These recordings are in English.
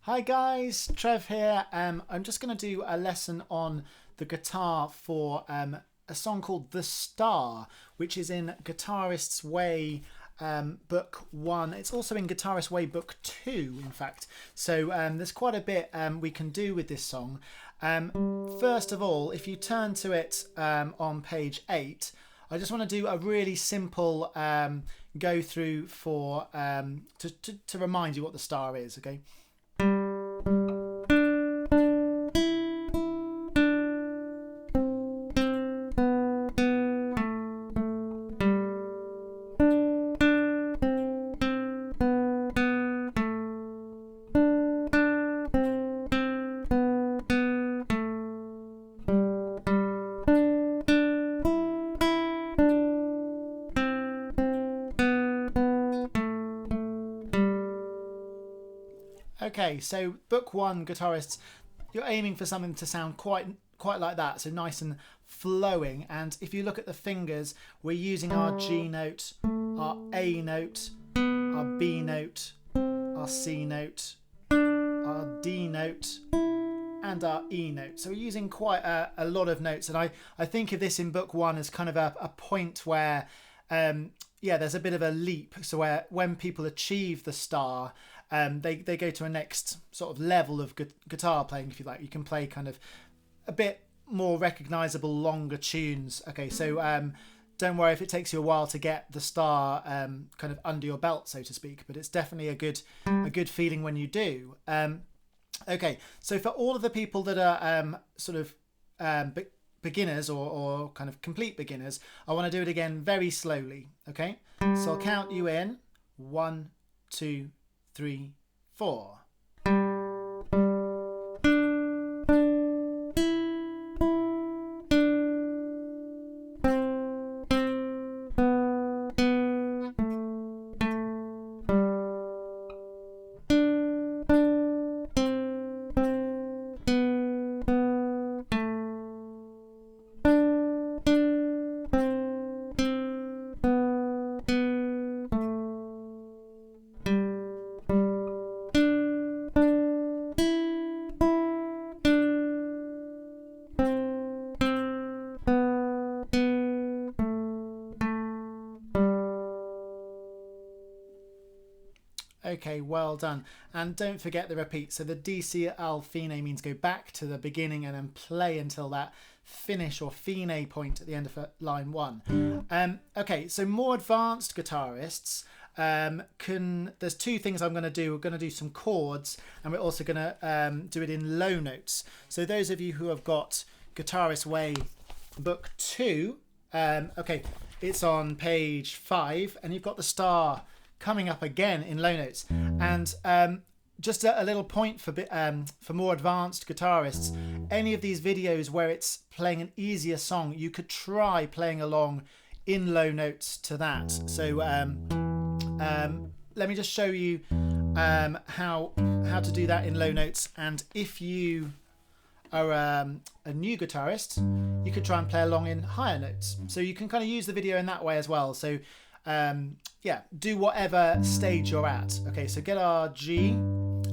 Hi guys, Trev here. I'm just going to do a lesson on the guitar for a song called The Star, which is in Guitarist's Way book 1. It's also in Guitarist's Way book 2, in fact. So there's quite a bit we can do with this song. First of all, if you turn to it on page 8, I just want to do a really simple go through for to remind you what the star is, okay? Okay, so book 1, guitarists, you're aiming for something to sound quite like that, so nice and flowing. And if you look at the fingers, we're using our G note, our A note, our B note, our C note, our D note, and our E note. So we're using quite a lot of notes, and I think of this in book 1 as kind of a point where there's a bit of a leap. So where when people achieve the star, they go to a next sort of level of guitar playing, if you like. You can play kind of a bit more recognizable, longer tunes. Okay, so don't worry if it takes you a while to get the star kind of under your belt, so to speak, but it's definitely a good feeling when you do. Okay, so for all of the people that are sort of beginners or kind of complete beginners, I want to do it again very slowly. Okay, so I'll count you in. 1, 2, 3, 4. Okay, well done. And don't forget the repeat. So the DC al fine means go back to the beginning and then play until that finish or fine point at the end of line 1. Okay, so more advanced guitarists there's two things I'm going to do. We're going to do some chords, and we're also going to do it in low notes. So those of you who have got Guitarist's Way book 2, okay, it's on page 5, and you've got the star coming up again in low notes. And just a little point for more advanced guitarists, any of these videos where it's playing an easier song, you could try playing along in low notes to that. So let me just show you how to do that in low notes. And if you are a new guitarist, you could try and play along in higher notes. So you can kind of use the video in that way as well. So do whatever stage you're at. Okay, so get our G.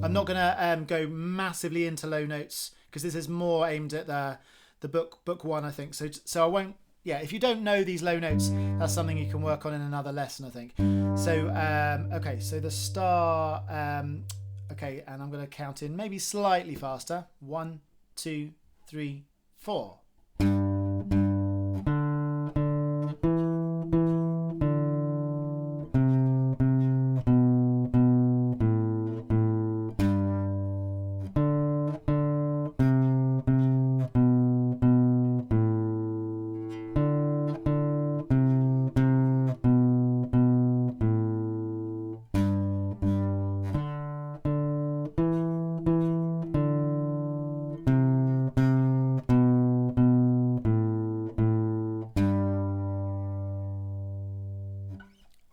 I'm not gonna go massively into low notes because this is more aimed at the book 1, I think. So I won't. Yeah, if you don't know these low notes, that's something you can work on in another lesson, I think. So okay, so the star. Okay, and I'm gonna count in maybe slightly faster. 1, 2, 3, 4.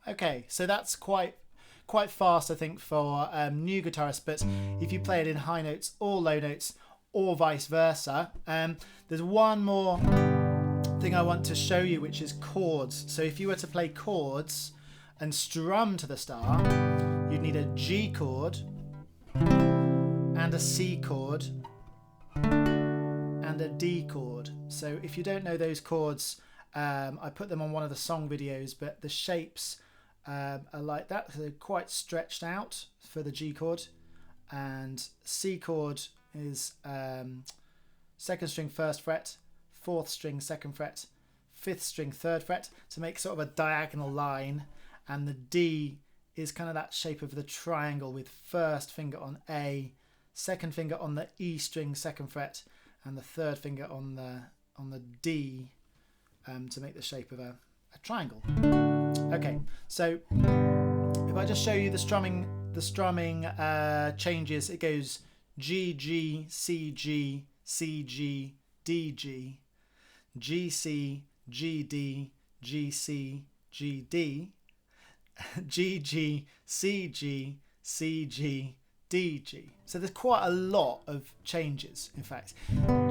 Okay, so that's quite fast, I think, for new guitarists. But if you play it in high notes or low notes, or vice versa, there's one more thing I want to show you, which is chords. So if you were to play chords and strum to the star, you'd need a G chord and a C chord and a D chord. So if you don't know those chords, I put them on one of the song videos, but the shapes are like that. So they're quite stretched out for the G chord, and C chord is 2nd string 1st fret, 4th string 2nd fret, 5th string 3rd fret to make sort of a diagonal line, and the D is kind of that shape of the triangle with 1st finger on A, 2nd finger on the E string 2nd fret, and the 3rd finger on the D to make the shape of a triangle. Okay, so if I just show you the strumming changes, it goes G, G, C, G, C, G, D, G, G, C, G, D, G, C, G, D, G, G, C, G, C, G, D, G. So there's quite a lot of changes. In fact,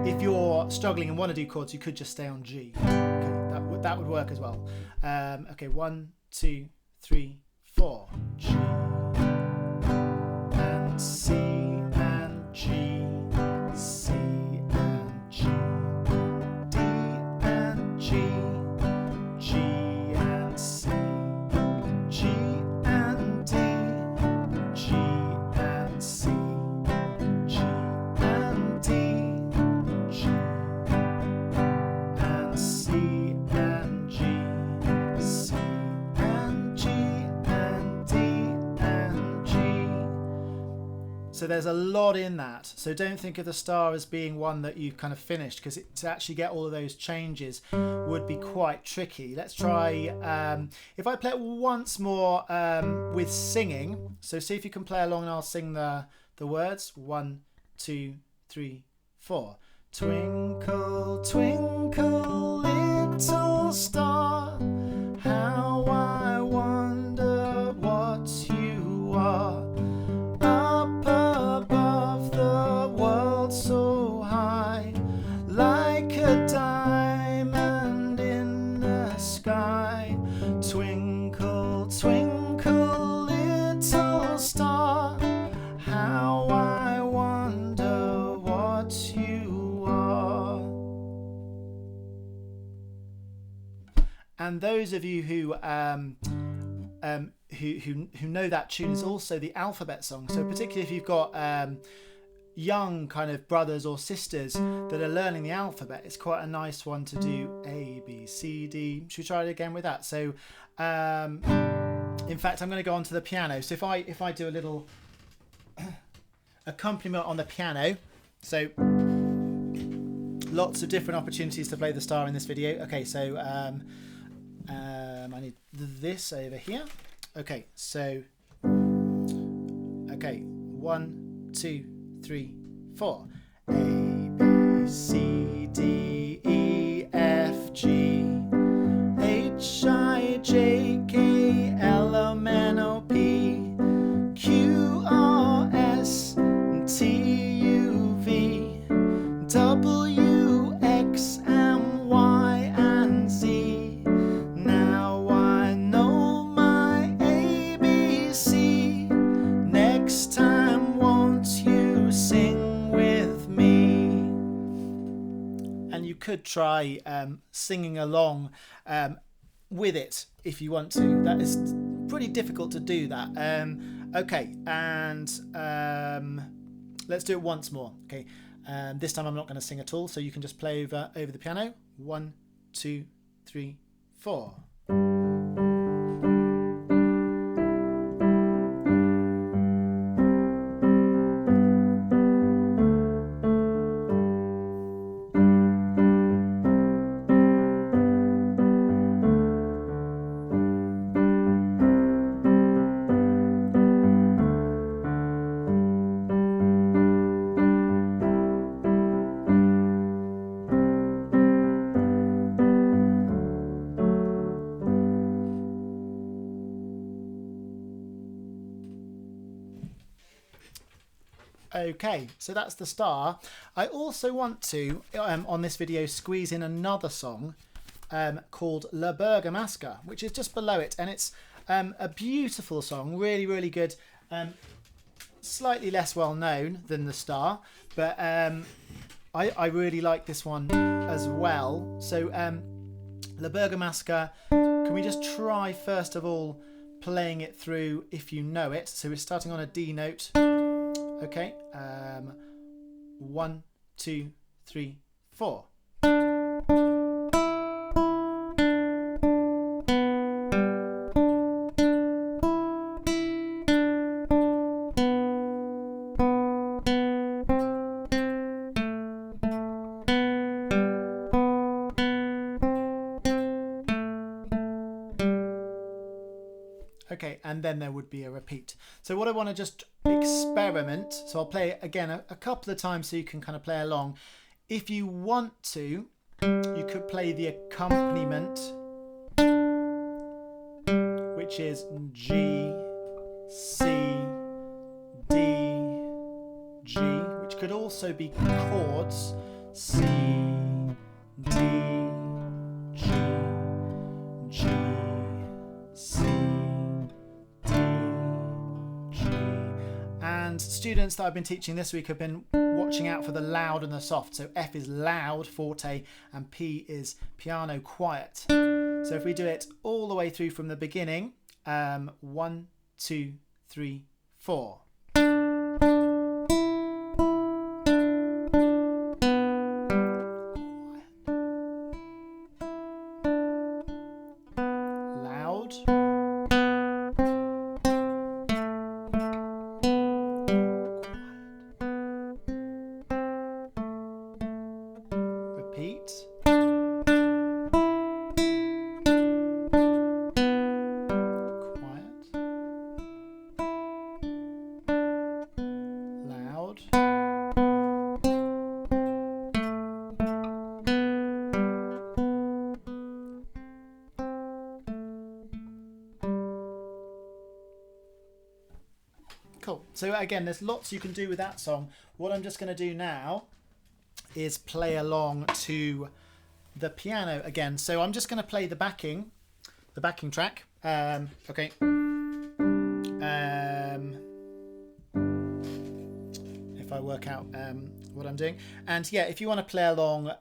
if you're struggling and want to do chords, you could just stay on G. Okay, that would work as well. Okay, 1, 2, 3, 4. G and C and G, C and G, D and G, G and C, G and D, G and C, G and D, G and C and G, C and G and D and G. So there's a lot in that. So don't think of the star as being one that you've kind of finished, because to actually get all of those changes would be quite tricky. Let's try, if I play it once more with singing. So see if you can play along and I'll sing the words. 1, 2, 3, 4. Twinkle, twinkle, little star, how I wonder what you are. Up above the world so high, like a diamond in the sky. Twinkle, twinkle, little star, how I wonder what you are. And those of you who know that tune is also the alphabet song. So particularly if you've got young kind of brothers or sisters that are learning the alphabet, it's quite a nice one to do. A, B, C, D. Should we try it again with that? So in fact, I'm going to go onto the piano. So if I do a little accompaniment on the piano, so lots of different opportunities to play the star in this video. Okay, so I need this over here. Okay, so okay, 1, 2, 3, 4. A, B, C, D, E, F, G, H, I, J, K, L, M, N, O, P, Q, R, S, T, U, V, W, X, and Y, and Z. Now I know my ABC. Next time, won't you sing with me? And you could try singing along with it if you want to. That is pretty difficult to do that. Okay, and let's do it once more. Okay, this time I'm not going to sing at all, so you can just play over the piano. 1, 2, 3, 4. Okay, so that's the star. I also want to, on this video, squeeze in another song called La Bergamasca, which is just below it, and it's a beautiful song, really, really good. slightly less well known than the Star, but I really like this one as well. So the Burgomasker, can we just try first of all playing it through if you know it? So we're starting on a D note. Okay, 1, 2, 3, 4. Okay, and then there would be a repeat. So what I want to just experiment, so I'll play it again a couple of times so you can kind of play along. If you want to, you could play the accompaniment, which is G, C, D, G, which could also be chords, C, D, G, G, C, and students that I've been teaching this week have been watching out for the loud and the soft. So F is loud, forte, and P is piano, quiet. So if we do it all the way through from the beginning, 1, 2, 3, 4. Loud. Repeat. Quiet. Loud. Cool. So again, there's lots you can do with that song. What I'm just going to do now is play along to the piano again. So I'm just going to play the backing track. Okay. If I work out what I'm doing, and yeah, if you want to play along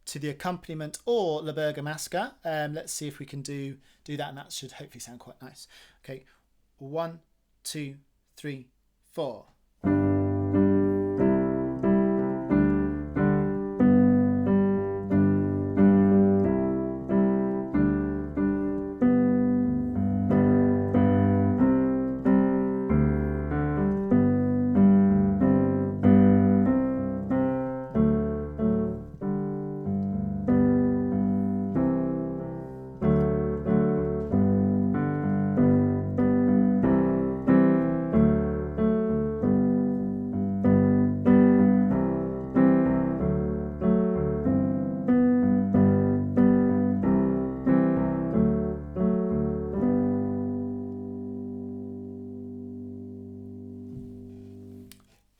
to the accompaniment or La Burgomasker, let's see if we can do that, and that should hopefully sound quite nice. Okay, 1, 2, 3, 4.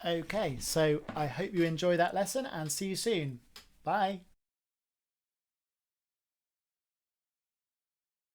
Okay, so I hope you enjoy that lesson and see you soon. Bye.